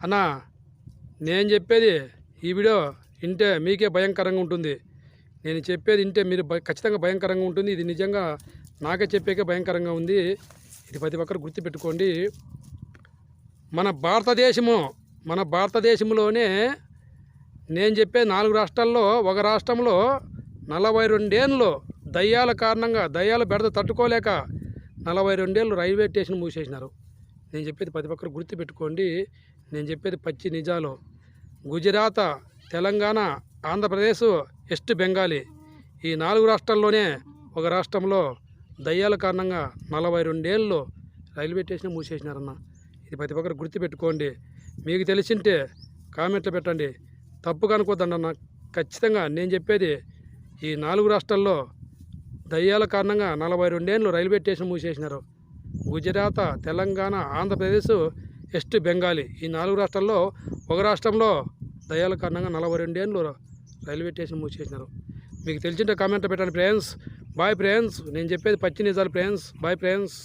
అన్నా నేను చెప్పేది ఈ వీడియో వింటే మీకే భయంకరంగా ఉంటుంది. నేను చెప్పేది వింటే మీరు ఖచ్చితంగా భయంకరంగా ఉంటుంది. ఇది నిజంగా నాకే చెప్పేకే భయంకరంగా ఉంది. ఇది ప్రతి ఒక్కరు గుర్తుపెట్టుకోండి. మన భారతదేశంలోనే నేను చెప్పే 4 రాష్ట్రాల్లో ఒక రాష్ట్రంలో 42 ఏళ్ళు దయ్యాల కారణంగా దయ్యాల బెడద తట్టుకోలేక 42 ఏళ్ళు రైల్వే స్టేషన్ మూసేసినారు. నేను చెప్పేది ప్రతి ఒక్కరు గుర్తుపెట్టుకోండి. నేను చెప్పేది పచ్చి నిజాలు. గుజరాత్, తెలంగాణ, ఆంధ్రప్రదేశ్, వెస్ట్ బెంగాలీ ఈ 4 రాష్ట్రాల్లోనే ఒక రాష్ట్రంలో దయ్యాల కారణంగా 42 ఏళ్ళు రైల్వే స్టేషన్ మూసేసినారన్న. ఇది ప్రతి ఒక్కరు గుర్తుపెట్టుకోండి. మీకు తెలిసింటే కామెంట్లు పెట్టండి. తప్పుగా అనుకోద్దండి అన్న. ఖచ్చితంగా నేను చెప్పేది ఈ 4 రాష్ట్రాల్లో దయ్యాల కారణంగా 42 ఏళ్ళు రైల్వే స్టేషన్ మూసేసినారు. గుజరాత్, తెలంగాణ, ఆంధ్రప్రదేశ్, వెస్ట్ బెంగాలీ ఈ 4 రాష్ట్రాల్లో ఒక రాష్ట్రంలో దయ్యాల కారణంగా 42 ఏళ్ళు రైల్వే స్టేషన్ మూసేసినారు. మీకు తెలిసింటే కామెంట్ పెట్టండి ఫ్రెండ్స్. Boy friends. నేను చెప్పేది పచ్చి నిజాలు ఫ్రెండ్స్. Boy friends.